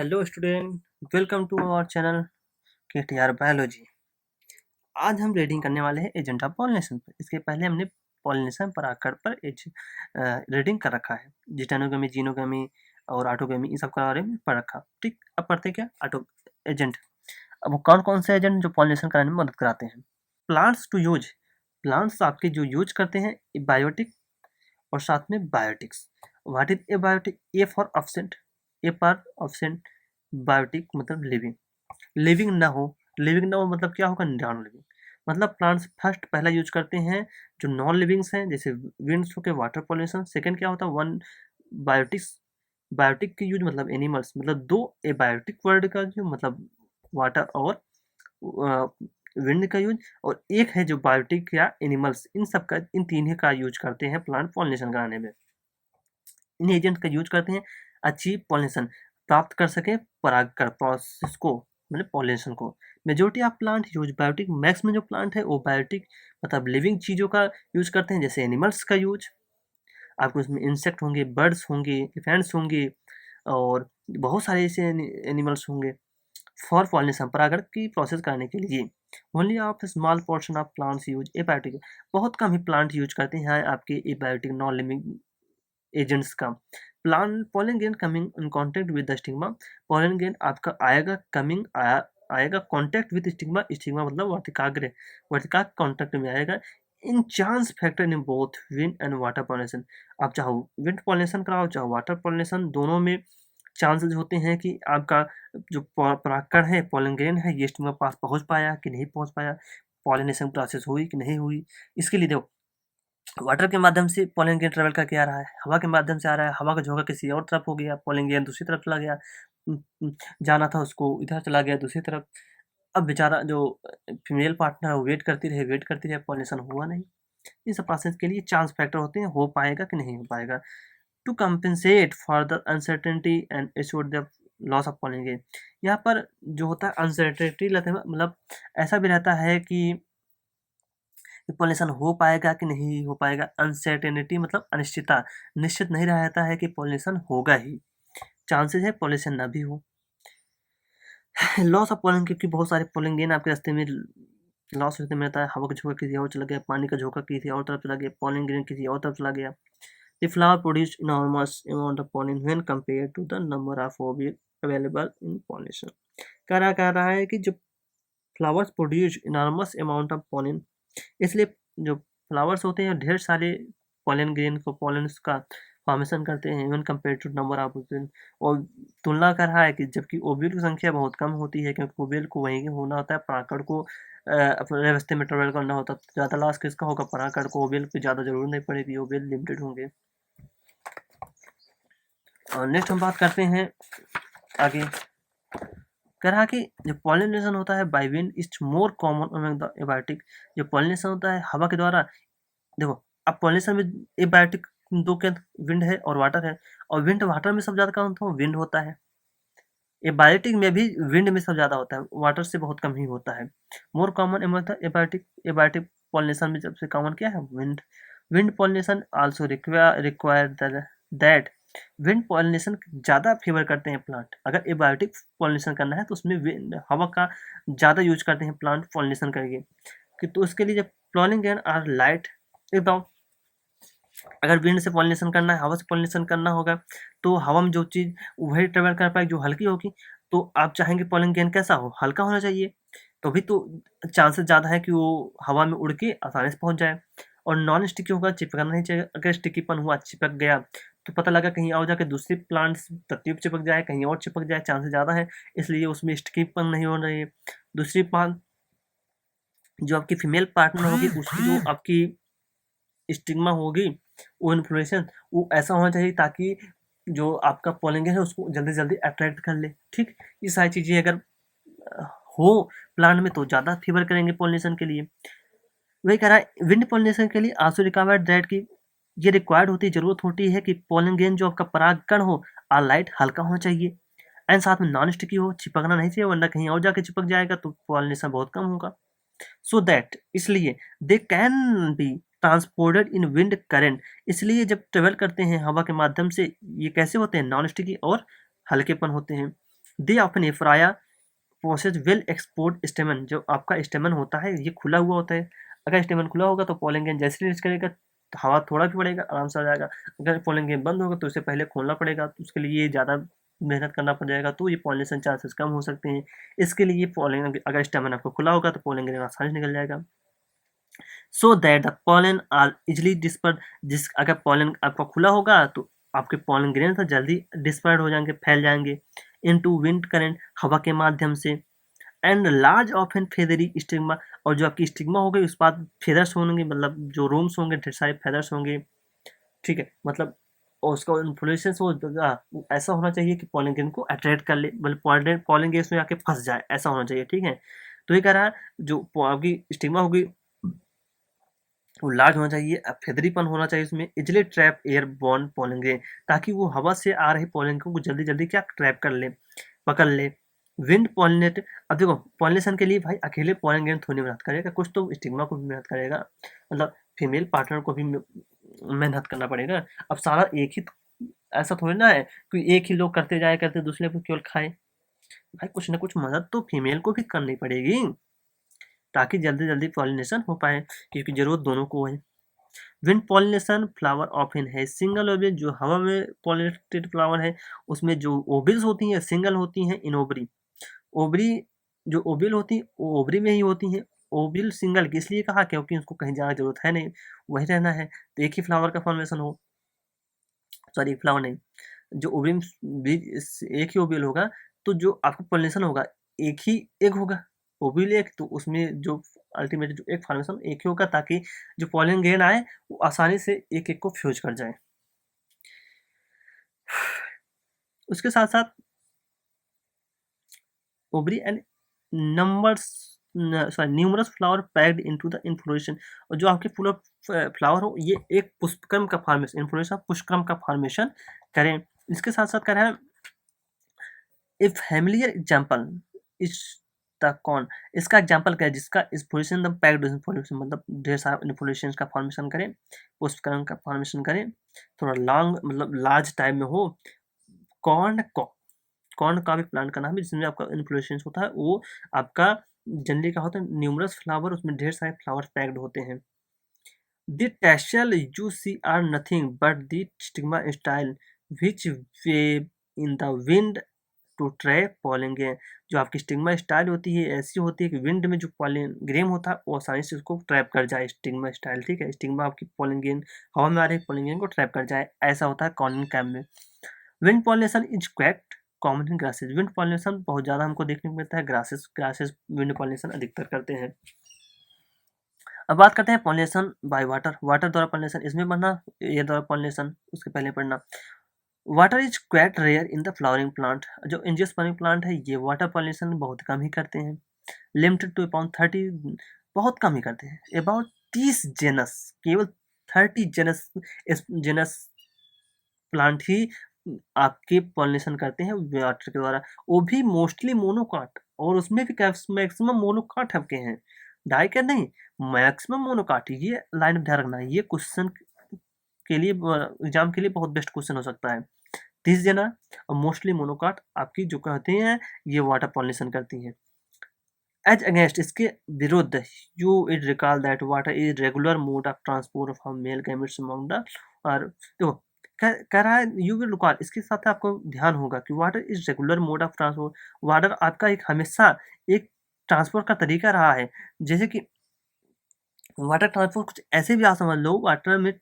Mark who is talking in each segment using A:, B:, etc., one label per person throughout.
A: Hello student, welcome to our channel KTR biology. आज हम reading करने वाले हैं एजेंट ऑफ पॉलिनेशन पर। इसके पहले हमने पॉलिनेशन परागकण पर रीडिंग कर रखा है। जिटानोगमी, जीनोगमी और ऑटोगमी, इन सब के बारे में पढ़ रखा। ठीक, अब पढ़ते क्या ऑटो एजेंट। अब वो कौन कौन से एजेंट जो पॉलिनेशन कराने में मदद कराते हैं। प्लांट्स टू यूज, प्लांट्स आपके जो यूज करते हैं बायोटिक और साथ में biotics. What is abiotic? A for absent, A for absent. Biotic मतलब लिविंग, लिविंग ना हो। लिविंग ना हो मतलब क्या होगा? Non living. मतलब प्लांट्स फर्स्ट पहला यूज करते हैं जो नॉन लिविंग्स हैं, जैसे विंड्स हो के वाटर पॉल्यूशन। सेकंड क्या होता है? वन बायोटिक्स, बायोटिक की यूज मतलब एनिमल्स, मतलब दो ए बायोटिक वर्ड का जो मतलब वाटर और विंड का यूज, और एक है जो बायोटिक या एनिमल्स। इन सब का, इन तीन ही का यूज करते हैं प्लांट पॉलिनेशन कराने में। इन एजेंट का यूज करते हैं अचीव पॉलिनेशन, प्राप्त कर सके परागकण प्रोसेस को, मतलब पॉलिनेशन को। Majority of plant use biotic, मैक्स में जो प्लांट है वो बायोटिक मतलब लिविंग चीज़ों का यूज करते हैं, जैसे एनिमल्स का यूज। आपको इसमें इंसेक्ट होंगे, बर्ड्स होंगे, एलिफेंट्स होंगे और बहुत सारे ऐसे एनिमल्स होंगे फॉर पॉलिनेशन, परागण की प्रोसेस करने के लिए। Only of small portion of plants use abiotic, बहुत कम ही प्लांट यूज करते हैं आपके एबायोटिक नॉन लिविंग एजेंट्स का। Plant pollen grain coming in contact with the stigma, pollen grain आपका आएगा कमिंग आएगा कांटेक्ट विद स्टिग्मा, स्टिग्मा मतलब वर्तिकाग्र, वर्तिकाग्र कांटेक्ट में आएगा। In chance factor in both wind and water pollination, आप चाहो विंड पॉलिनेशन कराओ चाहो वाटर पॉलिनेशन, दोनों में चांसेस होते हैं कि आपका जो परागकण है, पॉलन ग्रेन है, ये स्टिग्मा पास पहुंच पाया कि नहीं पहुंच पाया, पॉलिनेशन प्रोसेस हुई कि नहीं हुई। इसके लिए देखो, वाटर के माध्यम से पॉलन ग्रेन ट्रेवल करके आ रहा है, हवा के माध्यम से आ रहा है, हवा का झोंका किसी और तरफ हो गया, पॉलन ग्रेन दूसरी तरफ चला गया, जाना था उसको इधर चला गया दूसरी तरफ। अब बेचारा जो फीमेल पार्टनर है वो वेट करती रहे, पॉलिनेशन हुआ नहीं। इन सब प्रोसेस के लिए चांस फैक्टर होते हैं, हो पाएगा कि नहीं हो पाएगा। To compensate for the uncertainty and assure the loss of pollen grain, यहाँ पर जो होता है अनसर्टेनिटी, मतलब ऐसा भी रहता है कि पॉलिनेशन हो पाएगा कि नहीं हो पाएगा। अनसर्टेनिटी मतलब अनिश्चितता, निश्चित नहीं रहता है कि पॉलिनेशन होगा ही, चांसेस है पॉलिनेशन ना भी हो। लॉस ऑफ पॉलन, क्योंकि बहुत सारे पॉलन ग्रेन आपके रास्ते में लॉस होते में रहता है। हवा का झोंका किसी और चला गया, पानी का झोंका किसी और तरफ चला गया, पॉलन ग्रेन किसी और तरफ चला गया। The flower produce enormous amount of pollen when compared to the number of ovules available in pollination। कह रहा है कि जो flowers produce enormous amount of pollen, इसलिए जो फ्लावर्स होते हैं ढेर सारे पोलन ग्रेन को, पोलन्स का फॉर्मेशन करते हैं even compare to number of ovule. और तुलना कर रहा है कि जबकि ओव्यूल की संख्या बहुत कम होती है, क्योंकि ओव्यूल को वहीं होना होता है, परागकण को अपने रास्ते में ट्रेवल करना होता है। ज़्यादा लॉस किसका होगा? परागकण को। ओव्यूल की ज़्यादा जरूरत नहीं पड़ेगी, ओव्यूल लिमिटेड होंगे। और नेक्स्ट हम बात करते हैं आगे। कह रहा कि जो पॉलिनेशन होता है by wind is more common among the abiotic, जो पॉलिनेशन होता है हवा के द्वारा। देखो, अब पॉलिनेशन में एबायोटिक दो के विंड है और वाटर है, और विंड वाटर में सब ज़्यादा कौन होता है? विंड होता है। एबायोटिक में भी विंड में सब ज़्यादा होता है, वाटर से बहुत कम ही होता है। More common among the abiotic, abiotic pollination में सबसे कॉमन क्या है? Wind. Wind pollination also require that, wind pollination ज़्यादा फेवर करते हैं प्लांट। अगर एबायोटिक पॉलिनेशन करना है तो उसमें विंड, हवा का ज़्यादा यूज करते हैं प्लांट पॉलिनेशन करेंगे कि, तो उसके लिए जब पॉलिन ग्रेन आर लाइट, एकदम अगर विंड से पॉलिनेशन करना है, हवा से पॉलिनेशन करना होगा, तो हवा में जो चीज़ वही ट्रेवल कर पाएगी जो हल्की होगी। तो आप चाहेंगे पॉलिन ग्रेन कैसा हो? हल्का होना चाहिए, तो भी तो चांसेस ज़्यादा है कि वो हवा में उड़ के आसानी से पहुंच जाए। और नॉन स्टिकी होगा, चिपकना नहीं चाहिए। अगर स्टिकीपन हुआ, चिपक गया, तो पता लगा कहीं और जाके दूसरी प्लांट्स पत्ती पे चिपक जाए, कहीं और चिपक जाए, चांसेस ज़्यादा है, इसलिए उसमें स्टिकीपन नहीं होना चाहिए। दूसरी प्लांट जो आपकी फीमेल पार्टनर होगी, उसकी जो आपकी स्टिग्मा होगी, वो इन्फ्लोरेशन, वो ऐसा होना चाहिए ताकि जो आपका पॉलिन है उसको जल्दी जल्दी अट्रैक्ट कर ले। ठीक, ये सारी चीज़ें अगर हो प्लांट में तो ज़्यादा फेवर करेंगे पॉलिनेशन के लिए। वही कह रहा है विंड पॉलिनेशन के लिए आल्सो रिक्वायर्ड दैट की, ये रिक्वायर्ड होती है, जरूरत होती है कि पॉलन ग्रेन जो आपका परागकण हो आर लाइट, हल्का होना चाहिए, एंड साथ में नॉन स्टिकी हो, चिपकना नहीं चाहिए, वरना कहीं और जाके चिपक जाएगा तो पॉलिनेशन बहुत कम होगा। सो दैट, इसलिए they can be transported in wind current, इसलिए जब ट्रेवल करते हैं हवा के माध्यम से, ये कैसे होते हैं? नॉन स्टिकी और हल्केपन होते हैं। दे ऑफन एफ्राया प्रोसेस विल एक्सपोर्ट स्टेमन। जो आपका स्टेमन होता है ये खुला हुआ होता है, अगर स्टेमन खुला होगा तो पॉलन ग्रेन जैसे रिलीज करेगा तो हवा थोड़ा भी पड़ेगा आराम से आ जाएगा, अगर पॉलन ग्रेन बंद होगा तो उसे पहले खोलना पड़ेगा, तो उसके लिए ज़्यादा मेहनत करना पड़ जाएगा, तो ये पॉलिनेशन चांसेस कम हो सकते हैं। इसके लिए पॉलन, अगर स्टेमन आपको खुला होगा तो पॉलन ग्रेन आसानी से निकल जाएगा। So that the pollen are easily dispersed. जिस अगर पॉलन आपका खुला होगा तो आपके पॉलन ग्रेन तो जल्दी डिस्पर्ड हो जाएंगे, फैल जाएंगे इनटू विंड करंट, हवा के माध्यम से। And large often feathery stigma, और जो आपकी स्टिग्मा हो गई उस पर फेदर्स होंगे, मतलब जो रोम्स होंगे ढेर सारे फेदर्स होंगे, ठीक है, मतलब और उसका इन्फ्लुएंस वो ऐसा होना चाहिए कि पॉलन ग्रेन को अट्रैक्ट कर ले, मतलब पॉलन ग्रेन में आके फंस जाए, ऐसा होना चाहिए, ठीक है। तो ये कह रहा है जो आपकी स्टिग्मा होगी वो लार्ज होना चाहिए, फेदरीपन होना चाहिए उसमें, easily trap air born pollen grain, ताकि वो हवा से आ रहे पॉलन को जल्दी जल्दी क्या ट्रैप कर ले, पकड़ ले। विंड पॉलिनेट, अब देखो पॉलिनेशन के लिए भाई अकेले पॉलन ग्रेन थोड़ी मेहनत करेगा, कुछ तो स्टिग्मा को भी मेहनत करेगा, मतलब फीमेल पार्टनर को भी मेहनत करना पड़ेगा। अब सारा एक ही ऐसा थोड़ी ना है कि एक ही लोग करते जाए करते दूसरे को केवल खाए, भाई कुछ ना कुछ मदद तो फीमेल को भी करनी पड़ेगी ताकि जल्दी जल्दी पॉलिनेशन हो पाए, क्योंकि जरूरत दोनों को है। विंड पॉलिनेशन फ्लावर ऑफिन है सिंगल ओबिल, जो हवा में पॉलिनेटेड फ्लावर है उसमें जो ओबिल्स होती हैं सिंगल होती हैं इन ओबरी। ओबरी जो ओबिल होती है वो ओबरी में ही होती हैं। ओबिल सिंगल इसलिए कहा क्योंकि उसको कहीं जाने की जरूरत है नहीं, वही रहना है, तो एक ही फ्लावर का फॉर्मेशन हो, सॉरी फ्लावर नहीं, जो ओबरी में एक ही ओबिल होगा तो जो आपका पॉलिनेशन होगा एक ही एग होगा, ओबिल एक, तो उसमें जो अल्टीमेट जो एक फॉर्मेशन एक ही होगा ताकि जो पॉलन ग्रेन आए वो आसानी से एक एक को फ्यूज कर जाए। उसके साथ साथ ovary and numbers sorry numerous flower packed into the inflorescence, और जो आपके फूल फ्लावर हो ये एक पुष्पक्रम का फॉर्मेशन, इन्फ्लोरेशन पुष्पक्रम का फॉर्मेशन करें। इसके साथ साथ कर रहे हैं ए फैमिलियर एग्जाम्पल इस द कॉन, इसका एग्जाम्पल क्या है जिसका इन्फ्लोरेशन द पैक्ड इन्फ्लोरेशन, मतलब ढेर सारा इन्फ्लोरेशन का फॉर्मेशन करें, पुष्पक्रम का फॉर्मेशन करें, थोड़ा लॉन्ग मतलब लार्ज टाइम में हो। कॉर्न कॉर्न का भी प्लांट का नाम है जिसमें आपका इन्फ्लोरेसेंस होता है, वो आपका जनरली क्या होता है न्यूमरस फ्लावर, उसमें ढेर सारे फ्लावर पैक्ड होते हैं। The tassel you see are nothing but the stigma style which wave in the wind to trap pollen grain. जो आपकी स्टिग्मा स्टाइल होती है ऐसी होती है कि विंड में जो पॉलन ग्रेन होता है वो आसानी से उसको ट्रैप कर जाए, स्टिग्मा स्टाइल, ठीक है, स्टिग्मा आपकी पॉलन ग्रेन हवा में आ रही पॉलन ग्रेन को ट्रैप कर जाए, ऐसा होता है कॉर्न कैम में। Wind pollination is quite common in grasses, wind pollination बहुत ज़्यादा हमको देखने को मिलता है, ग्रासेस ग्रासेस विंड पॉलिनेशन अधिकतर करते हैं। अब बात करते हैं पॉलिनेशन बाय वाटर, वाटर द्वारा पॉलिनेशन, इसमें पढ़ना एयर द्वारा पॉलिनेशन उसके पहले पढ़ना। Water is quite rare in the flowering plant, जो एंजियोस्पर्मिक प्लांट है ये वाटर पॉलिनेशन बहुत कम ही करते हैं, लिमिटेड टू अबाउट 30, बहुत कम ही करते हैं, अबाउट 30 जेनस, केवल 30 जेनस जेनस प्लांट ही आपके पॉलिनेशन करते हैं वाटर के द्वारा, वो भी मोस्टली मोनोकाट, और उसमें भी मैक्सिमम मोनोकाट आपके हैं, डाई का नहीं, मैक्सिमम मोनोकाट। ये लाइन में ध्यान रखना, ये क्वेश्चन के लिए एग्जाम के लिए बहुत बेस्ट क्वेश्चन हो सकता है। 30 जना और मोस्टली मोनोकाट आपकी जो कहते हैं ये वाटर पॉलिनेशन करती हैं। एज अगेंस्ट इसके विरुद्ध you it recall that water is regular mode of transport of male gametes among the, और देखो कह रहा है यू विल रिकॉल, इसके साथ आपको ध्यान होगा कि water is regular mode of transport, water आपका एक हमेशा एक ट्रांसपोर्ट का तरीका रहा है, जैसे कि वाटर ट्रांसपोर्ट कुछ ऐसे भी आप समझ लो, वाटर में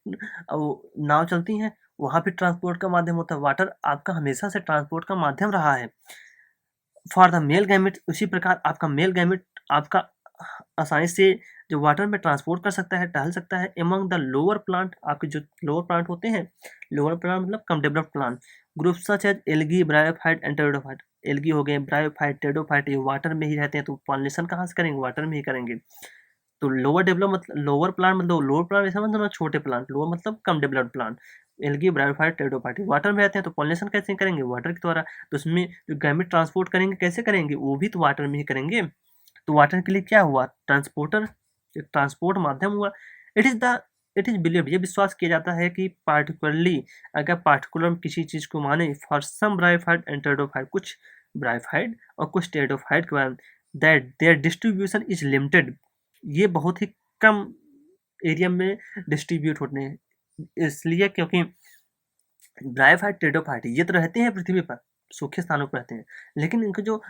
A: नाव चलती हैं वहाँ भी ट्रांसपोर्ट का माध्यम होता है, वाटर आपका हमेशा से ट्रांसपोर्ट का माध्यम रहा है। फॉर द मेल गैमेट उसी प्रकार आपका मेल गैमेट आपका आसानी से जो वाटर में ट्रांसपोर्ट कर सकता है, टहल सकता है। एमंग द लोअर प्लांट, आपके जो लोअर प्लांट होते हैं, लोअर प्लांट मतलब कम developed plant group such as algae bryophyte and pteridophyte, algae हो गए ब्रायोफाइट टेरिडोफाइट, ये वाटर में ही रहते हैं, तो पॉलिनेशन कहाँ से करेंगे, वाटर में ही करेंगे। तो लोअर डेवलप मतलब लोअर प्लांट मतलब लोअर प्लांट ऐसा मतलब छोटे प्लांट, लोअर मतलब कम developed plant, algae bryophyte pteridophyte water में रहते हैं, तो पॉलिनेशन कैसे करेंगे, वाटर के द्वारा। तो उसमें जो गैमेट ट्रांसपोर्ट करेंगे कैसे करेंगे, वो भी तो वाटर में ही करेंगे। तो वाटर के लिए क्या हुआ, ट्रांसपोर्टर, एक ट्रांसपोर्ट माध्यम हुआ। It is the it is believed, ये विश्वास किया जाता है कि पार्टिकुलरली अगर पार्टिकुलर किसी चीज को माने for some bryophyte and pteridophyte, कुछ ब्रायोफाइट और कुछ टेरिडोफाइट के बाद that their distribution is limited, ये बहुत ही कम एरिया में डिस्ट्रीब्यूट होते हैं, इसलिए क्योंकि ब्रायोफाइट टेरिडोफाइट ये तो रहते हैं पृथ्वी पर, सूखे स्थानों पर रहते हैं, लेकिन इनके जो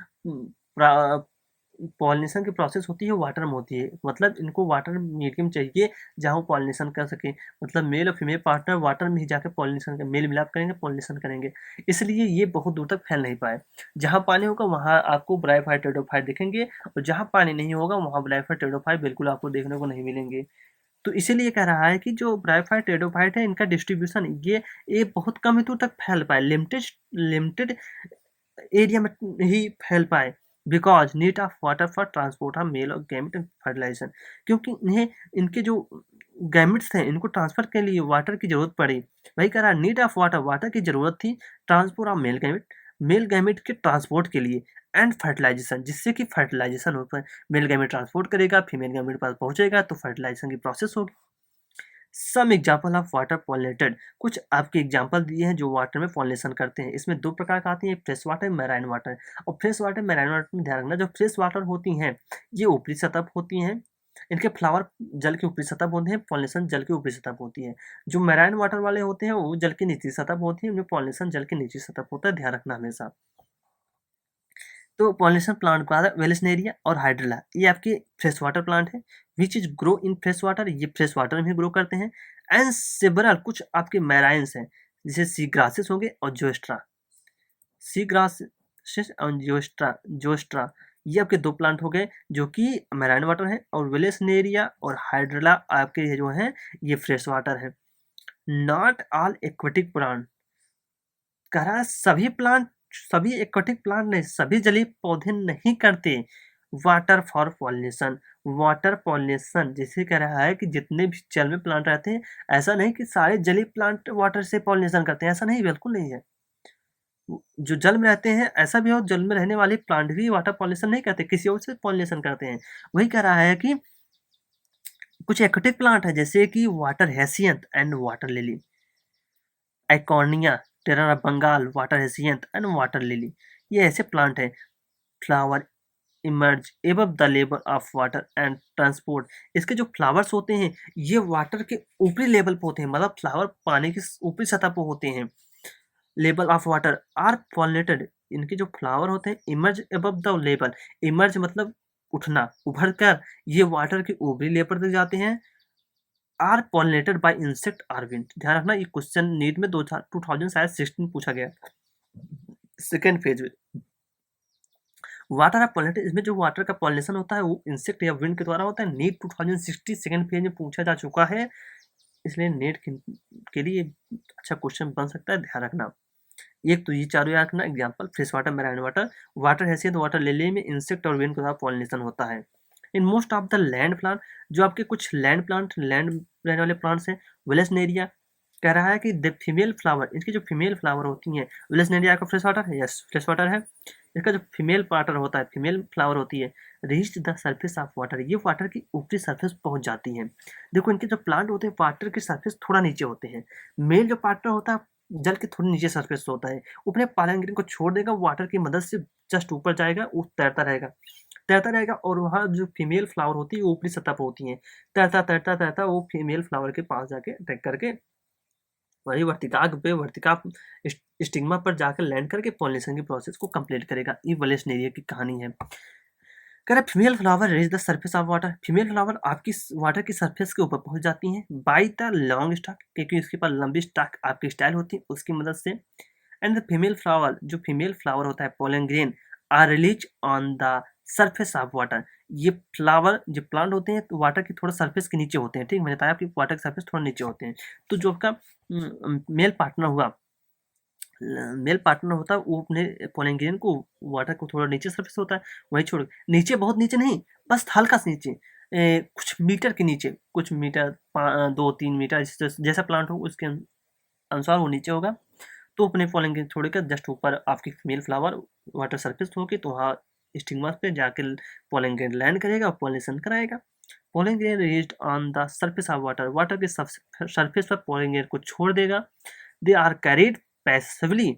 A: पॉलिनेशन की प्रोसेस होती है वाटर में होती है, मतलब इनको वाटर मीडियम चाहिए जहाँ वो पॉलिनेशन कर सके, मतलब मेल और फीमेल पार्टनर वाटर में ही जाकर पॉलिनेशन कर मेल मिलाप करेंगे, पॉलिनेशन करेंगे, इसलिए ये बहुत दूर तक फैल नहीं पाए। जहाँ पानी होगा वहाँ आपको ब्रायोफाइट टेरिडोफाइट दिखेंगे, और जहाँ पानी नहीं होगा वहाँ ब्रायोफाइट टेरिडोफाइट बिल्कुल आपको देखने को नहीं मिलेंगे। तो इसीलिए कह रहा है कि जो ब्रायोफाइट टेरिडोफाइट है इनका डिस्ट्रीब्यूशन ये बहुत कम ही दूर तक फैल पाए, लिमिटेड लिमिटेड एरिया में ही फैल पाए, because need of water for transport of mail और गैमेट एंड फर्टिलाइजेशन, क्योंकि इन्हें इनके जो गैमेट्स थे इनको ट्रांसफर के लिए वाटर की जरूरत पड़ी। वही कह रहा है नीड ऑफ वाटर, वाटर की जरूरत थी ट्रांसपोर्ट ऑफ मेल गैमेट के ट्रांसपोर्ट के लिए, एंड फर्टिलाइजेशन, जिससे कि फर्टिलाइजेशन हो पाए, मेल गैमेट ट्रांसपोर्ट करेगा, फीमेल गैमेट पास पहुंचेगा तो फर्टिलाइजेशन की प्रोसेस होगी। Some example of water pollinated, कुछ आपके एग्जाम्पल दिए हैं जो वाटर में पॉलिनेशन करते हैं, इसमें दो प्रकार का आती है, फ्रेश वाटर, मैराइन वाटर। और फ्रेश वाटर मैराइन वाटर में ध्यान रखना, जो फ्रेश वाटर होती हैं ये ऊपरी सतह पर होती हैं, इनके फ्लावर जल के ऊपरी सतह पर होते हैं, पॉलिनेशन जल के ऊपरी सतह पर होती है। जो मैराइन वाटर वाले होते हैं वो जल की निचली सतह पर होती है, उनमें पॉलिनेशन जल की निचली सतह पर होता है, ध्यान रखना हमेशा। तो पॉलिनेशन प्लांट को आता है वेलेस्नेरिया और हाइड्रिला, ये आपके फ्रेश वाटर प्लांट है, which is grow in fresh water, ये फ्रेश वाटर में ग्रो करते हैं। एंड सेवरल कुछ आपके मैराइन्स हैं, जैसे सी ग्रासेस हो गए और जोस्ट्रा, सी ग्रासेस और जोस्ट्रा ये आपके दो प्लांट हो गए जो कि मैराइन वाटर है, और वेलेस्नेरिया और हाइड्रिला आपके जो हैं ये फ्रेश वाटर है। नॉट ऑल एक्वेटिक प्लांट, कह रहा है सभी एक्वेटिक प्लांट नहीं, सभी जलीय पौधे नहीं करते water for pollination, water pollination जैसे कह रहा है कि जितने भी जल में प्लांट रहते हैं, ऐसा नहीं कि सारे जलीय प्लांट वाटर से पॉलिनेशन करते हैं, ऐसा नहीं, बिल्कुल नहीं है। जो जल में रहते हैं ऐसा भी हो, जल में रहने वाले प्लांट भी वाटर पॉलिनेशन नहीं करते, किसी और से पॉलिनेशन करते हैं। वही कह रहा है कि कुछ एक्वेटिक प्लांट है जैसे कि water hyacinth and water lily, Eichhornia, terror Bengal, water hyacinth and water lily, ये ऐसे प्लांट हैं। Flower emerge above the level of water and transport, इसके जो फ्लावर्स होते हैं ये वाटर के ऊपरी लेवल पे होते हैं, मतलब फ्लावर पानी की ऊपरी सतह पर होते हैं। Level of water are pollinated, इनके जो फ्लावर होते हैं emerge above the level, emerge मतलब उठना, उभर कर ये वाटर के ऊपरी लेवल तक जाते हैं। Are pollinated by insect or wind, ध्यान रखना ये क्वेश्चन नीट में 2016 पूछा गया सेकेंड फेज में। वाटर ऑफ पॉलिनेटेड, इसमें जो वाटर का पॉलिनेशन होता है वो इंसेक्ट या विंड के द्वारा होता है, नीट 2060 सेकेंड फेज में पूछा जा चुका है, इसलिए नेट के लिए अच्छा क्वेश्चन बन सकता है, ध्यान रखना। एक तो ये चारों याद रखना example, fresh water, marine water, water हैसियत, वाटर लिली में इंसेक्ट और विंड के द्वारा पॉलिनेशन होता है। In most of the land plant, जो आपके कुछ लैंड प्लांट, लैंड रहने वाले प्लांट्स हैं, वेलेस्नेरिया कह रहा है कि द फीमेल फ्लावर, इसकी जो फीमेल फ्लावर होती हैं, वेलेस्नेरिया का फ्रेश वाटर है, यस फ्रेश वाटर है, इसका जो फीमेल पार्टर होता है, फीमेल फ्लावर होती है, reach the surface of water, ये वाटर की ऊपरी सरफेस पहुंच जाती हैं। देखो इनके जो प्लांट होते हैं वाटर की सरफेस थोड़ा नीचे होते हैं, मेल जो पार्टनर होता है जल के थोड़ी नीचे सरफेस होता है, वो अपने पालन को छोड़ देगा, वाटर की मदद से जस्ट ऊपर जाएगा, वो तैरता रहेगा, और वहाँ जो फीमेल फ्लावर होती है वो ऊपरी सतह पर होती है, तैरता तैरता तैरता वो फीमेल फ्लावर के पास जाके अटैक करके वही वर्तिका स्टिग्मा पर जाकर लैंड करके पॉलिनेशन की प्रोसेस को कंप्लीट करेगा। ये वलेस्नेरिया की कहानी है। कह रहा female flower reach the surface of water, female flower आपकी वाटर की सरफेस के ऊपर पहुंच जाती हैं बाई द लॉन्ग स्टॉक, क्योंकि इसके पास लंबी स्टॉक आपकी स्टाइल होती है उसकी मदद से। एंड द फीमेल फ्लावर, जो फीमेल फ्लावर होता है pollen grain, are release on the surface of water, ये फ्लावर जो प्लांट होते हैं तो वाटर की थोड़ा सरफेस के नीचे होते हैं, ठीक, मैंने बताया कि वाटर की सरफेस थोड़ा नीचे होते हैं। तो जो आपका मेल पार्टनर हुआ, मेल पार्टनर होता है वो अपने पोलन ग्रेन को, वाटर को थोड़ा नीचे सरफेस होता है वही छोड़, नीचे बहुत नीचे नहीं, बस हल्का सा नीचे, कुछ मीटर के नीचे, कुछ मीटर 2-3 मीटर जैसा प्लांट हो उसके अनुसार वो नीचे होगा। तो अपने पोलन ग्रेन छोड़कर जस्ट ऊपर आपकी फीमेल फ्लावर वाटर सरफेस होगी, तो वहाँ स्टिग्मा पे जाकर पोलन ग्रेन लैंड करेगा और पॉलिनेशन कराएगा। Pollen grain reached on the surface of water, water के सरफेस पर पोलन ग्रेन को छोड़ देगा। दे आर कैरिड पैसिवली,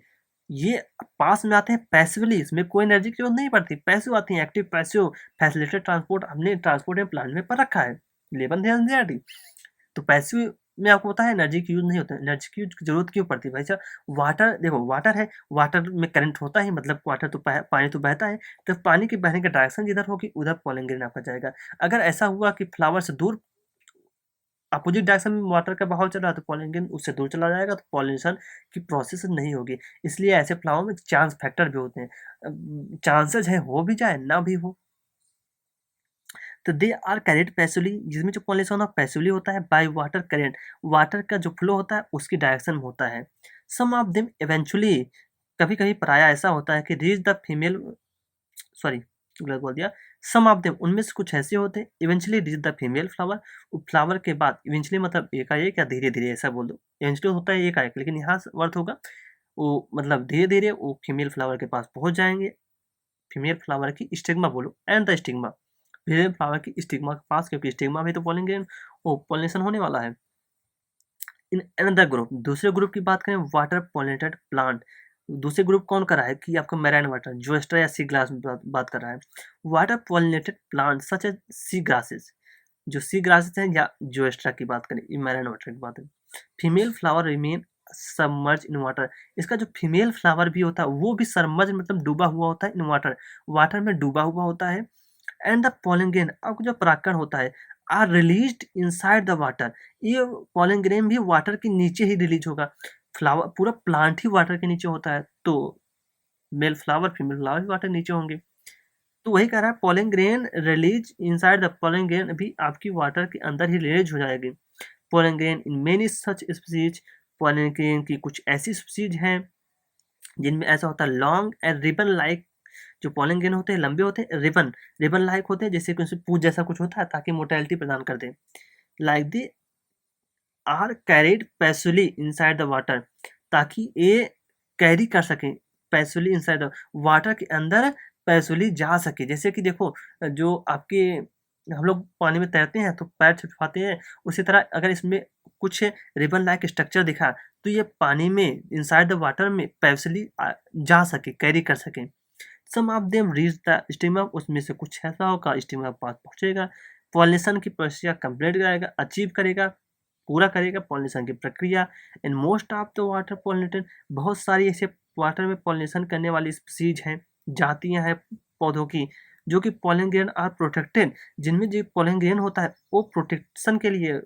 A: ये पास में आते हैं पैसिवली, इसमें कोई एनर्जी की जरूरत नहीं पड़ती, पैसिव आती हैं, एक्टिव पैसिव फैसिलिटेटेड ट्रांसपोर्ट हमने ट्रांसपोर्ट में प्लांट में पर रखा है, लेबल ध्यान दिया। तो पैसिव में आपको पता है एनर्जी की यूज नहीं होता है, एनर्जी की जरूरत क्यों पड़ती है भाई साहब? वाटर देखो, वाटर है, वाटर में करंट होता है, मतलब वाटर तो पानी तो बहता है, तो पानी के बहने की डायरेक्शन जिधर होगी उधर पॉलन ग्रेन आपका जाएगा। अगर ऐसा हुआ कि फ्लावर से दूर अपोजिट डायरेक्शन में वाटर का बहाव चल रहा है तो पॉलन ग्रेन उससे दूर चला जाएगा, तो पॉलिनेशन की प्रोसेस नहीं होगी। इसलिए ऐसे फ्लावर में चांस फैक्टर भी होते हैं, चांसेस है हो भी जाए ना भी हो। तो दे आर कैरिड पैसिवली, जिसमें जो पॉलिनेशन पैसिवली होता है बाय वाटर करेंट, वाटर का जो फ्लो होता है उसकी डायरेक्शन में होता है। सम ऑफ देम इवेंचुअली, कभी कभी प्राय ऐसा होता है कि रीच द फीमेल, सॉरी गलत बोल दिया, सम ऑफ देम उनमें से कुछ ऐसे होते हैं eventually reach the female flower, flower के बाद इवेंचुअली मतलब एकाएक या धीरे धीरे ऐसा बोल दो, इवेंचुअली होता है एकाएक, लेकिन यहाँ वर्थ होगा वो मतलब धीरे धीरे वो फीमेल फ्लावर के पास पहुंच जाएंगे, फीमेल फ्लावर की स्टिग्मा बोलो and the stigma, female flower की स्टिग्मा के पास, क्योंकि स्टिग्मा भी तो पॉलिनेशन वो पॉलिनेशन होने वाला है। इन अनदर ग्रुप, दूसरे ग्रुप की बात करें वाटर पॉलिनेटेड प्लांट, दूसरे ग्रुप कौन कर रहा है कि आपका मैराइन वाटर जोएस्ट्रा या सी ग्लास में बात कर रहा है। Water pollinated plant such as sea grasses, जो सी ग्रासेस हैं या जोएस्ट्रा की बात करें, मैराइन वाटर की बात करें, female flower remain submerge in water, इसका जो फीमेल फ्लावर भी होता है वो भी सबमर्ज मतलब डूबा हुआ होता है इन वाटर, वाटर में डूबा हुआ होता है। एंड द पोलन ग्रेन, आपको जो परागकण होता है are released inside the water, ये पोलन ग्रेन भी वाटर के नीचे ही रिलीज होगा, फ्लावर पूरा प्लांट ही वाटर के नीचे होता है, तो मेल फ्लावर फीमेल फ्लावर भी वाटर नीचे होंगे। तो वही कह रहा है pollen grain release inside the pollen grain भी आपकी वाटर के अंदर ही रिलीज हो जाएगी। Pollen grain in many such species, pollen grain की कुछ ऐसी स्पीसीज हैं जिनमें ऐसा होता है लॉन्ग एंड रिबन लाइक, जो पोलन ग्रेन होते हैं लंबे होते हैं, रिबन रिबन लाइक होते हैं, जैसे कि उसमें पूछ जैसा कुछ होता है ताकि मोटेलिटी प्रदान कर दे, like they are carried passively inside the water, ताकि ये कैरी कर सके पैसुअली इनसाइड द वाटर के अंदर पैसुअली जा सके। जैसे कि देखो जो आपके हम लोग पानी में तैरते हैं तो पैर छुपाते हैं, उसी तरह अगर इसमें कुछ रिबन लाइक स्ट्रक्चर दिखा तो ये पानी में इनसाइड द वाटर में पैसुअली जा सके, कैरी कर सके। Some of them reach the stigma, उसमें से कुछ ऐसा होगा स्टिग्मा के पास पहुंचेगा, पॉलिनेशन की प्रक्रिया कंप्लीट करेगा, अचीव करेगा, पूरा करेगा पॉलिनेशन की प्रक्रिया। In most of the water pollinated, बहुत सारी ऐसे वाटर में पॉलिनेशन करने वाली स्पीसीज हैं, जातियां हैं पौधों की, जो कि पोलन ग्रेन आर प्रोटेक्टेड, जिनमें जो पोलन ग्रेन होता है वो प्रोटेक्शन के लिए,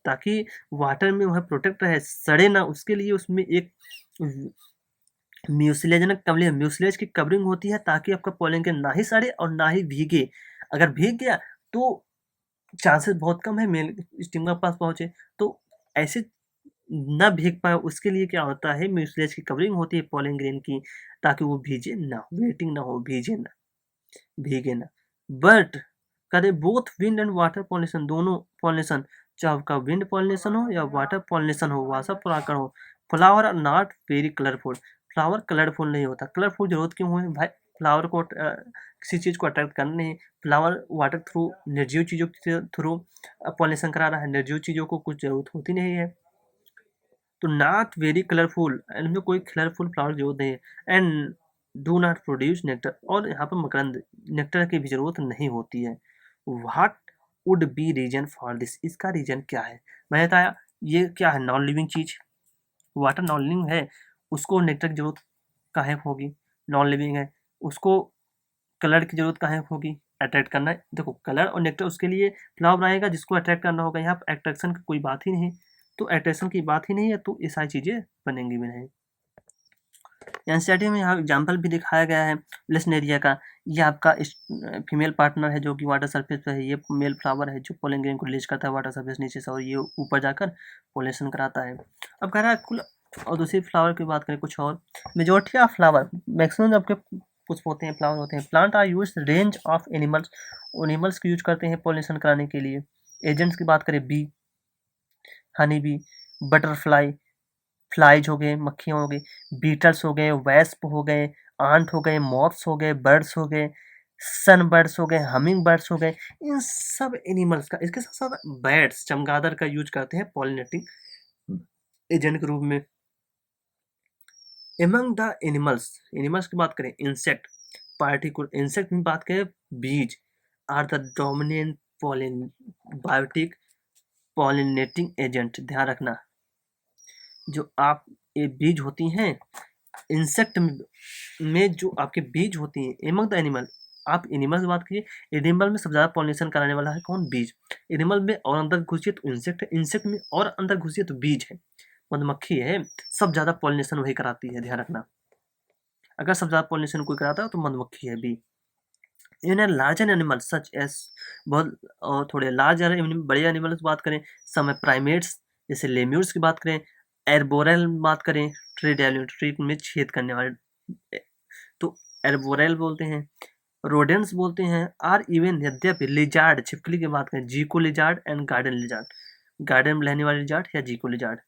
A: ताकि वाटर में वह प्रोटेक्ट रहे सड़े ना, उसके लिए उसमें एक म्यूसिलेज ना कवरिंग, म्यूसिलेज की कवरिंग होती है ताकि आपका पोलन ग्रेन ना ही सड़े और ना ही भीगे। अगर भीग गया तो चांसेस बहुत कम है मेल स्टिग्मा के पास पहुंचे, तो ऐसे ना भीग पाए उसके लिए क्या होता है म्यूसिलेज की कवरिंग होती है पोलन ग्रेन की, ताकि वो भीजे ना, वेटिंग ना हो, भीजे ना, भीगे ना। बट कहते both wind and water pollination, दोनों पॉलिनेशन, चाहे आपका विंड पॉलिनेशन हो या वाटर पॉलिनेशन हो, वासा परागण हो, flower are not very colourful, flower colourful नहीं होता। कलरफुल जरूरत क्यों है भाई? फ्लावर को किसी चीज़ को अट्रैक्ट करना नहीं, फ्लावर वाटर थ्रू निर्जीव चीज़ों के थ्रू पॉलिनेशन करा रहा है, निर्जीव चीज़ों को कुछ जरूरत होती नहीं है। तो नॉट वेरी कलरफुल, इनमें कोई कलरफुल फ्लावर जरूरत नहीं है। And do not produce nectar, और यहाँ पर मकरंद नेक्टर की भी जरूरत नहीं होती है। What would be reason for this, इसका रीजन क्या है? मैंने बताया ये क्या है, नॉन लिविंग चीज, वाटर नॉन लिविंग है, उसको नेक्टर की जरूरत काहे होगी? नॉन लिविंग है, उसको कलर की जरूरत काहे होगी? अट्रैक्ट करना है। देखो कलर और नेक्टर उसके लिए फ्लावर आएगा जिसको अट्रैक्ट करना होगा, यहाँ पर अट्रैक्शन की कोई बात ही नहीं, तो अट्रैक्शन की बात ही नहीं है तो ये सारी चीजें बनेंगी भी नहीं। एनसीईआरटी में यहाँ एग्जाम्पल भी दिखाया गया है लेसनेरिया का, ये आपका फीमेल पार्टनर है जो कि वाटर सरफेस पे है, ये मेल फ्लावर है जो पोलन ग्रेन को रिलीज करता है वाटर सरफेस नीचे से और ये ऊपर जाकर पोलिनेशन कराता है। अब कह रहा है कुल, और दूसरी फ्लावर की बात करें कुछ और, मेजोरिटी ऑफ फ्लावर, मैक्सिमम आपके पुष्प होते हैं, फ्लावर होते हैं, plant are use range of animals, animals को यूज करते हैं पोलिनेशन कराने के लिए। एजेंट्स की बात करें bee, honey bee, butterfly, flies हो गए, मक्खियाँ हो गई, बीटल्स हो गए, वेस्प हो गए, आंट हो गए, मॉथ्स हो गए, बर्ड्स हो गए, सन बर्ड्स हो गए, हमिंग बर्ड्स हो गए, इन सब एनिमल्स का, इसके साथ साथ बैट्स, चमगादड़ का यूज करते हैं पॉलिनेटिंग एजेंट के रूप में। एमंग द एनिमल्स, एनिमल्स की बात करें, इंसेक्ट पार्टिकुलर इंसेक्ट में बात करें, bees are the dominant pollen biotic pollinating agent. ध्यान रखना, जो आप ये बीज होती हैं इंसेक्ट में जो आपके बीज होती हैं, एमंग द एनिमल, आप एनिमल की बात कीजिए, एनिमल में सबसे ज़्यादा पॉलिनेशन कराने वाला है कौन? बीज। एनिमल में और अंदर घुसिए तो इंसेक्ट है, इंसेक्ट में और अंदर घुसिए तो बीज है, मधुमक्खी है। सब ज़्यादा पॉलिनेशन वही कराती है, ध्यान रखना। अगर सब ज़्यादा पॉलिनेशन कोई कराता है तो मधुमक्खी है, bee. In larger animal such as, बहुत और थोड़े लार्ज बड़े एनिमल्स की बात करें, समय प्राइमेट्स जैसे लेम्यूर्स की बात करें, एर्बोरेल बात करें, ट्री में छेद करने वाले तो एर्बोरेल बोलते हैं, रोडेंट्स बोलते हैं, आर इवन यद्यपि लिजार्ड छिपकली की बात करें, जीको lizard and garden lizard, garden में रहने वाले लिजार्ड या जीको लिजार्ड।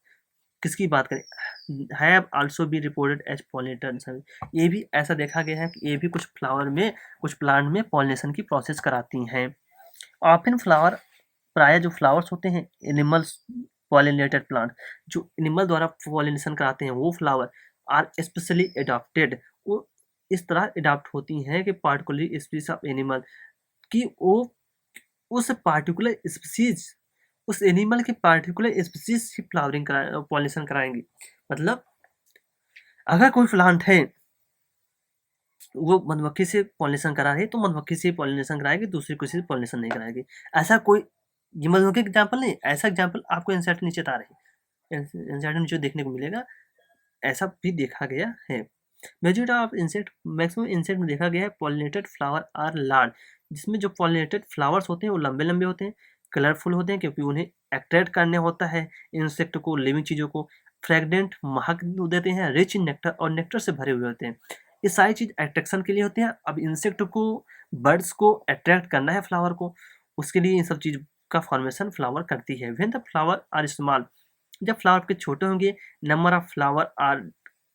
A: किसकी बात करें, have also be reported as pollinators, ये भी ऐसा देखा गया है कि ये भी कुछ फ्लावर में कुछ प्लांट में पॉलिनेशन की प्रोसेस कराती हैं। ऑफन फ्लावर, प्राय जो फ्लावर्स होते हैं एनिमल्स पॉलिनेटेड प्लांट, जो एनिमल द्वारा पॉलिनेशन कराते हैं वो फ्लावर आर स्पेशली एडॉप्टेड, वो इस तरह एडॉप्ट होती हैं कि पार्टिकुलर स्पीसीज ऑफ एनिमल की वो उस पार्टिकुलर स्पीसीज, उस एनिमल के पार्टिकुलर स्पीसीज की फ्लावरिंग करा पॉलिनेशन कराएंगी। मतलब अगर कोई प्लांट है वो मधुमक्खी से पॉलिनेशन करा रही है तो मधुमक्खी से पॉलिनेशन कराएगी, दूसरी किसी से पॉलिनेशन नहीं कराएगी। ऐसा कोई, ये मधुमक्खी एग्जाम्पल नहीं, ऐसा एग्जाम्पल आपको एनसीईआरटी नीचे बता रही है, एनसीईआरटी नीचे देखने को मिलेगा, ऐसा भी देखा गया है। Majority of insect, maximum insect में देखा गया है पॉलिनेटेड फ्लावर आर लार्ज, जिसमें जो पॉलिनेटेड फ्लावर्स होते हैं वो लंबे लंबे होते हैं, कलरफुल होते हैं, क्योंकि उन्हें अट्रैक्ट करने होता है इंसेक्ट को, लिविंग चीज़ों को, फ्रेगनेंट महक देते हैं, रिच इन नेक्टर और नेक्टर से भरे हुए होते हैं। ये सारी चीज़ अट्रैक्शन के लिए होती हैं। अब इंसेक्ट को, बर्ड्स को अट्रैक्ट करना है फ्लावर को, उसके लिए इन सब चीज़ का फॉर्मेशन फ्लावर करती है। When the flower are small, जब फ्लावर आपके छोटे होंगे, number of flower are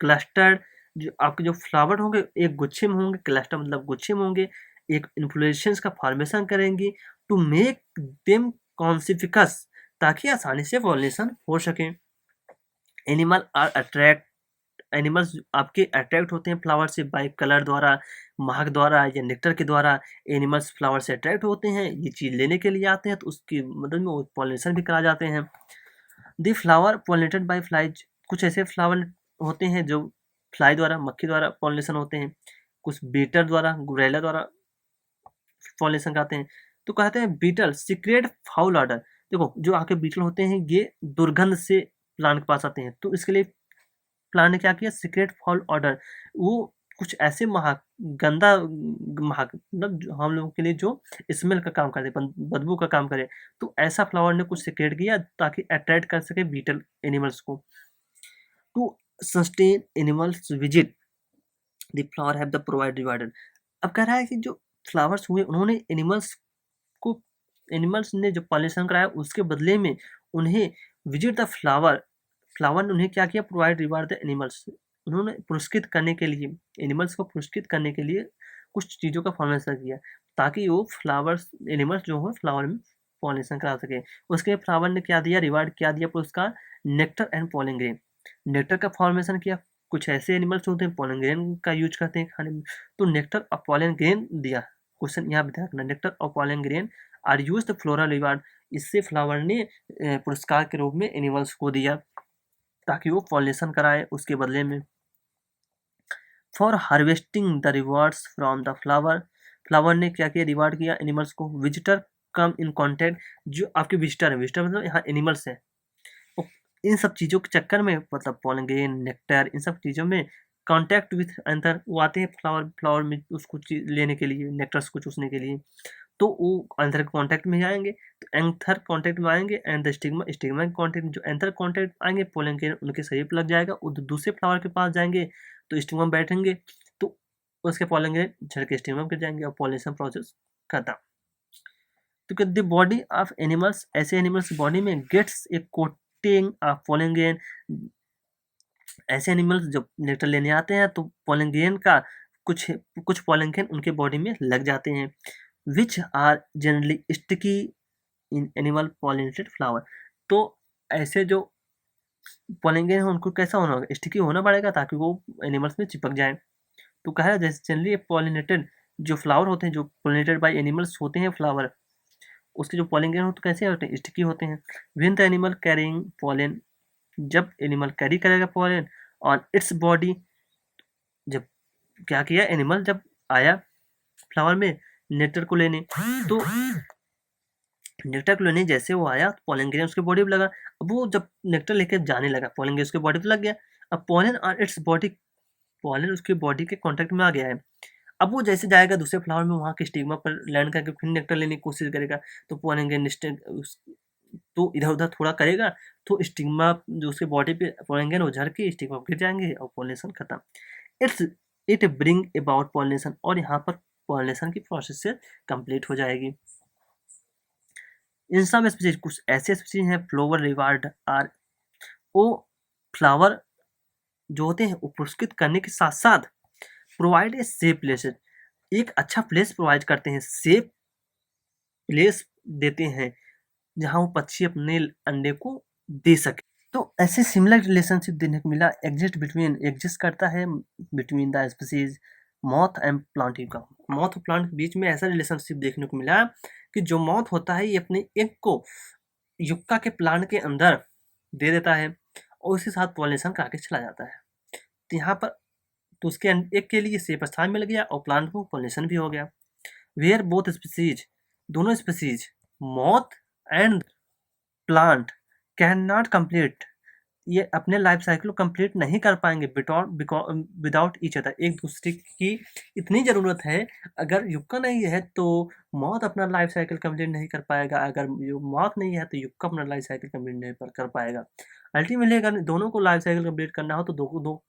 A: clustered, जो आपके जो फ्लावर होंगे एक गुच्छे में होंगे, क्लस्टर मतलब गुच्छे में होंगे, एक इन्फ्लोरेसेंस का फॉर्मेशन करेंगी टू मेक देम कॉन्सिफिकस, ताकि आसानी से पॉलिनेशन हो सके। एनिमल आर अट्रैक्ट, एनिमल्स आपके अट्रैक्ट होते हैं फ्लावर से बाय कलर द्वारा, महक द्वारा या नेक्टर के द्वारा। एनिमल्स फ्लावर से अट्रैक्ट होते हैं, ये चीज़ लेने के लिए आते हैं, तो उसकी मदद में वो पॉलिनेशन भी करा जाते हैं। दी फ्लावर पॉलिनेटेड बाय फ्लाइज, कुछ ऐसे फ्लावर होते हैं जो फ्लाई द्वारा, मक्खी द्वारा पॉलिनेशन होते हैं, कुछ बीटर द्वारा, गुरेला द्वारा पॉलिनेशन कराते हैं। तो कहते हैं बीटल सीक्रेट फाउल ऑर्डर, देखो जो आपके बीटल होते हैं ये दुर्गंध से प्लांट के पास आते हैं, तो इसके लिए प्लांट ने क्या किया, सीक्रेट फाउल ऑर्डर, वो कुछ ऐसे महक, गंदा महक, मतलब हम लोगों के लिए जो स्मेल का काम करे, बदबू का काम करे, तो ऐसा फ्लावर ने कुछ सीक्रेट किया ताकि अट्रैक्ट कर सके बीटल एनिमल्स को। To sustain animals visit the flower have the provide rewarder, अब कह रहा है कि जो फ्लावर्स हुए उन्होंने एनिमल्स को, एनिमल्स ने जो पॉलिनेशन कराया उसके बदले में उन्हें विजिट द फ्लावर, फ्लावर ने उन्हें क्या किया, प्रोवाइड रिवार्ड द एनिमल्स, उन्होंने पुरस्कृत करने के लिए, एनिमल्स को पुरस्कृत करने के लिए कुछ चीज़ों का फॉर्मेशन किया ताकि वो फ्लावर्स, एनिमल्स जो हो फ्लावर में पॉलिनेशन करा सके। उसके फ्लावर ने क्या दिया, रिवार्ड क्या दिया पुरस्कार, nectar and pollen grain, nectar का फॉर्मेशन किया। कुछ ऐसे एनिमल्स होते हैं पोलन ग्रेन का यूज करते हैं खाने में, तो नेक्टर और पोलन ग्रेन दिया। क्वेश्चन यहाँ पे ध्यान रखना, नेक्टर और pollen grain are use the floral reward, इससे फ्लावर ने पुरस्कार के रूप में एनिमल्स को दिया ताकि वो पॉलिनेशन कराए उसके बदले में। For harvesting the rewards from the flower, flower ने क्या किया, रिवार्ड किया एनिमल्स को। विजिटर कम इन कॉन्टेक्ट, जो आपके विजिटर है, विजिटर मतलब यहाँ एनिमल्स हैं, इन सब चीज़ों के चक्कर में, मतलब पोलन ग्रेन, नेक्टर, इन सब चीज़ों में कॉन्टैक्ट विथ एंथर, वो आते हैं फ्लावर में उसको लेने के लिए, नेक्टर्स को चूसने के लिए, तो वो एंथर कॉन्टैक्ट में ही आएंगे, तो एंथर कॉन्टैक्ट में आएंगे एंड द स्टिग्मा, स्टिग्मा के कॉन्टैक्ट, जो एंथर कॉन्टैक्ट आएंगे पोलन ग्रेन उनके शरीर पर लग जाएगा, दूसरे फ्लावर के पास जाएंगे तो स्टिग्मा में बैठेंगे, तो उसके पोलन ग्रेन झड़ के स्टिग्मा में गिर जाएंगे और पॉलिनेशन प्रोसेस खत्म। तो द बॉडी ऑफ एनिमल्स, ऐसे एनिमल्स बॉडी में gets a coating of pollen grain, ऐसे एनिमल्स जब नेक्टर लेने आते हैं तो पोलन ग्रेन का कुछ कुछ पोलन ग्रेन उनके बॉडी में लग जाते हैं, which are generally sticky in animal pollinated flower. तो ऐसे जो पॉलन ग्रेन उनको कैसा होना होगा, स्टिकी होना पड़ेगा ताकि वो एनिमल्स में चिपक जाए। तो कहा है जैसे जनरली पॉलिनेटेड जो फ्लावर होते हैं, जो पॉलिनेटेड बाय एनिमल्स होते हैं फ्लावर, उसके जो पॉलन ग्रेन होते कैसे होते हैं, स्टिकी होते हैं। When the animal carrying pollen, जब एनिमल कैरी करेगा पॉलन ऑन इट्स बॉडी, जब क्या किया एनिमल, जब आया फ्लावर में नेक्टर को लेने, तो नेक्टर को लेने जैसे वो आया पॉलन ग्रेन उसके बॉडी पे लगा। अब वो जब नेक्टर लेके जाने लगा, पॉलन ग्रेन उसके बॉडी पे लग गया। अब pollen on its body, pollen उसके बॉडी के कांटेक्ट में आ गया है। अब वो जैसे जाएगा दूसरे फ्लावर में, वहाँ के स्टिग्मा पर लैंड करके फिर नेक्टर लेने की कोशिश करेगा, तो पॉलन ग्रेन तो इधर उधर थोड़ा करेगा, तो स्टिग्मा जो उसके बॉडी पे पॉलन ग्रेन उझड़ के स्टिग्मा गिर जाएंगे और पॉलिनेशन खत्म। It's it bring about pollination, और यहाँ पर पॉलिनेशन की प्रोसेस से कंप्लीट हो जाएगी। इन सम स्पीसीज, कुछ ऐसे स्पीसीज हैं फ्लावर रिवार्ड आर, वो फ्लावर जो होते हैं वो पुरस्कृत करने के साथ साथ प्रोवाइड ए सेफ प्लेस, एक अच्छा प्लेस प्रोवाइड करते हैं, सेफ प्लेस देते हैं जहाँ वो पक्षी अपने अंडे को दे सके। तो ऐसे सिमिलर रिलेशनशिप देखने को मिला, एग्जिस्ट करता है between the species moth and plant का। मॉथ और प्लांट के बीच में ऐसा रिलेशनशिप देखने को मिला कि जो मॉथ होता है ये अपने एग को युक्का के प्लांट के अंदर दे देता है और उसके साथ पॉलिनेशन करके चला जाता है। तो यहाँ पर तो उसके एक के लिए सेफ स्थान मिल गया और प्लांट को पॉलिनेशन भी हो गया। वेयर बोथ स्पीसीज, दोनों species moth and plant can not complete, ये अपने लाइफ साइकिल को कंप्लीट नहीं कर पाएंगे विदाउट ईच अदर, एक दूसरे की इतनी ज़रूरत है। अगर युक्का नहीं है तो मौत अपना लाइफ साइकिल कंप्लीट नहीं कर पाएगा, अगर मौत नहीं है तो युक्का अपना लाइफ साइकिल कंप्लीट नहीं कर पाएगा। अल्टीमेटली अगर दोनों को लाइफ साइकिल कंप्लीट करना हो तो दो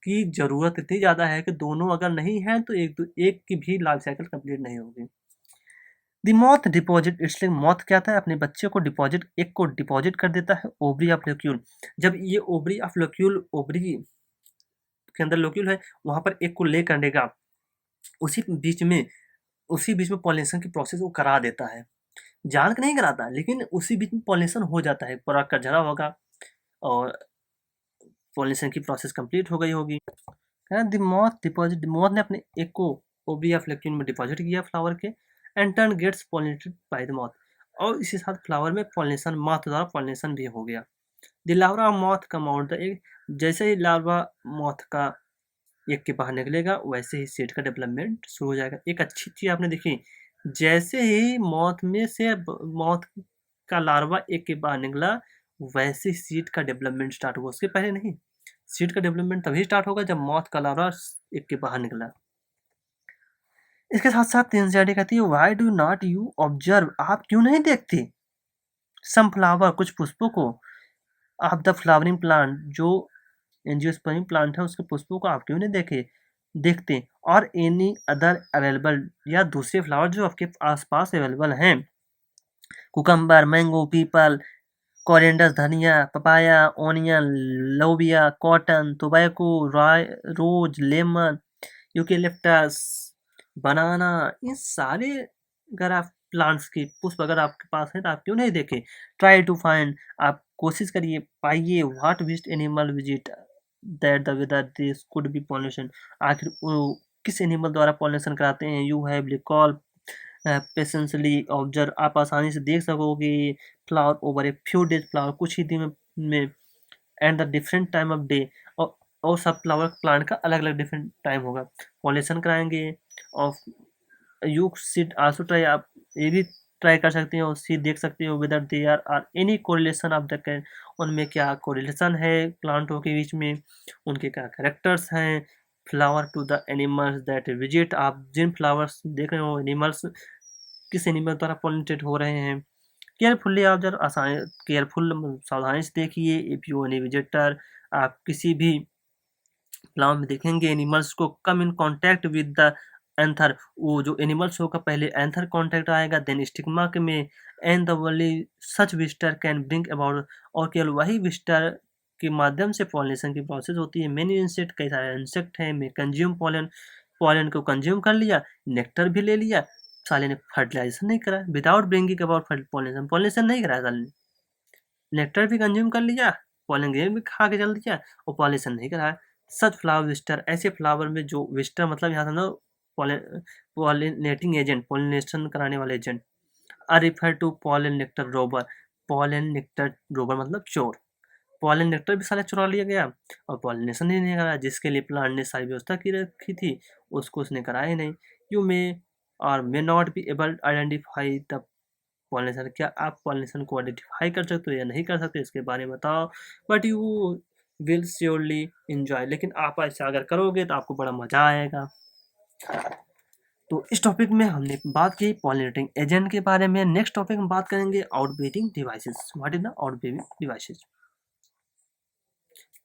A: की ज़रूरत इतनी ज़्यादा है कि दोनों अगर नहीं है तो एक की भी लाइफ साइकिल कंप्लीट नहीं होगी। द मॉथ डिपॉजिट, इसलिए मॉथ क्या था, अपने बच्चे को डिपॉजिट, एक को डिपॉजिट कर देता है ओवरी ऑफ लोक्यूल। जब ये ओवरी ऑफ लोक्यूल, ओवरी के अंदर लोक्यूल है, वहां पर एक को ले करनेगा, उसी बीच में पॉलिनेशन की प्रोसेस वो करा देता है, जान के नहीं कराता लेकिन उसी बीच में पॉलिनेशन हो जाता है, पूरा कचरा होगा और पॉलिनेशन की प्रोसेस कंप्लीट हो गई होगी। द मॉथ डिपॉजिट, मॉथ ने अपने एक को ओवरी ऑफ लोक्यूल में डिपॉजिट किया फ्लावर के, and turn gets pollinated by the moth, और इसी साथ फ्लावर में पॉलिनेशन, मॉथ द्वारा पॉलिनेशन भी हो गया। The larva moth come out the egg, जैसे ही लार्वा मॉथ का एग के बाहर निकलेगा वैसे ही सीड का डेवलपमेंट शुरू हो जाएगा। एक अच्छी चीज़ आपने देखी, जैसे ही मॉथ में से मॉथ का लार्वा एग के बाहर निकला वैसे ही सीड का डेवलपमेंट स्टार्ट हुआ, उसके पहले नहीं। सीड का डेवलपमेंट तभी स्टार्ट होगा जब मॉथ का लार्वा एग के बाहर निकला। इसके साथ साथ तीन कहती है, why do not you observe, आप क्यों नहीं देखते सम फ्लावर, कुछ पुष्पों को, ऑफ द फ्लावरिंग प्लांट, जो एंजियोस्पर्मिक प्लांट है उसके पुष्पों को आप क्यों नहीं देखते, और एनी अदर अवेलेबल, या दूसरे फ्लावर जो आपके आसपास अवेलेबल हैं, कुकम्बर, मैंगो, पीपल, कोरिएंडर, धनिया, पपाया, ओनियन, लोबिया, कॉटन, टोबैको, रोज, लेमन, यूकेलिप्टस, बनाना, इन सारे अगर आप प्लांट्स के पुष्प अगर आपके पास है तो आप क्यों नहीं देखे। ट्राई टू फाइंड, आप कोशिश करिए, पाइए, what visit animal visit that the whether this could be pollination, आखिर वो किस एनिमल द्वारा पॉलिनेशन कराते हैं। You have recall patiently observe, आप आसानी से देख सकोगे flower over a few days, flower कुछ ही दिन में, and the different time of day, और सब फ्लावर प्लांट का अलग अलग डिफरेंट टाइम होगा, पॉलिनेशन कराएंगे। और यू सीड आल्सो ट्राई, आप ये भी ट्राई कर सकते हो, सीड देख सकते हो whether they are any correlation of the can, उनमें क्या कोरिलेशन है प्लांटों के बीच में, उनके क्या कैरेक्टर्स हैं। Flower to the animals that visit, आप जिन फ्लावर्स देख रहे हो एनिमल्स किस एनिमल द्वारा पॉलिनेटेड हो रहे हैं। केयरफुल्ली आप जब आसानी केयरफुल सावधानी से देखिए, इफ यू एनी विजिटर, आप किसी भी प्लांट में देखेंगे एनिमल्स को come in contact with the anther, वो जो एनिमल्स होगा पहले एंथर कांटेक्ट आएगा देन स्टिग्मा के में, and the only such visitor can bring about, और केवल वही विजिटर के माध्यम से पॉलिनेशन की प्रोसेस होती है। मेनी इंसेक्ट, कई सारे इंसेक्ट हैं, में कंज्यूम पॉलन, पॉलन को कंज्यूम कर लिया, नेक्टर भी ले लिया, साले ने फर्टिलाइजेशन नहीं करा, without bringing about pollination, pollination नहीं कराया साले ने, नेक्टर भी कंज्यूम कर लिया पॉलन ग्रेन भी खा के चल दिया और पॉलिनेशन नहीं कराया। सच फ्लावर विजिटर, ऐसे फ्लावर में जो विजिटर मतलब यहाँ समझो पॉलिनेटिंग एजेंट, पॉलिनेशन कराने वाले agent. Are refer to pollen nectar robber, pollen nectar robber मतलब चोर। पॉलन नेक्टर भी साला चुरा लिया गया और पॉलिनेशन ही नहीं कराया, जिसके लिए प्लांट ने सारी व्यवस्था की रखी थी उसको उसने कराया ही नहीं। यू मे और may not be able identify the pollination, क्या आप पॉलिनेशन को आइडेंटिफाई कर सकते हो या नहीं कर सकते इसके बारे में बताओ। But you will surely enjoy, लेकिन आप ऐसा अगर करोगे तो आपको बड़ा मजा आएगा। तो इस टॉपिक में हमने बात की पॉलिनेटिंग एजेंट के बारे में। नेक्स्ट टॉपिक में बात करेंगे outbreeding devices. What is the outbreeding devices.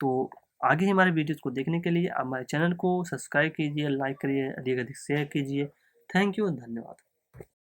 A: तो आगे हमारे वीडियोस को देखने के लिए आप हमारे चैनल को सब्सक्राइब कीजिए, लाइक करिए, अधिक अधिक शेयर कीजिए। थैंक यू, धन्यवाद।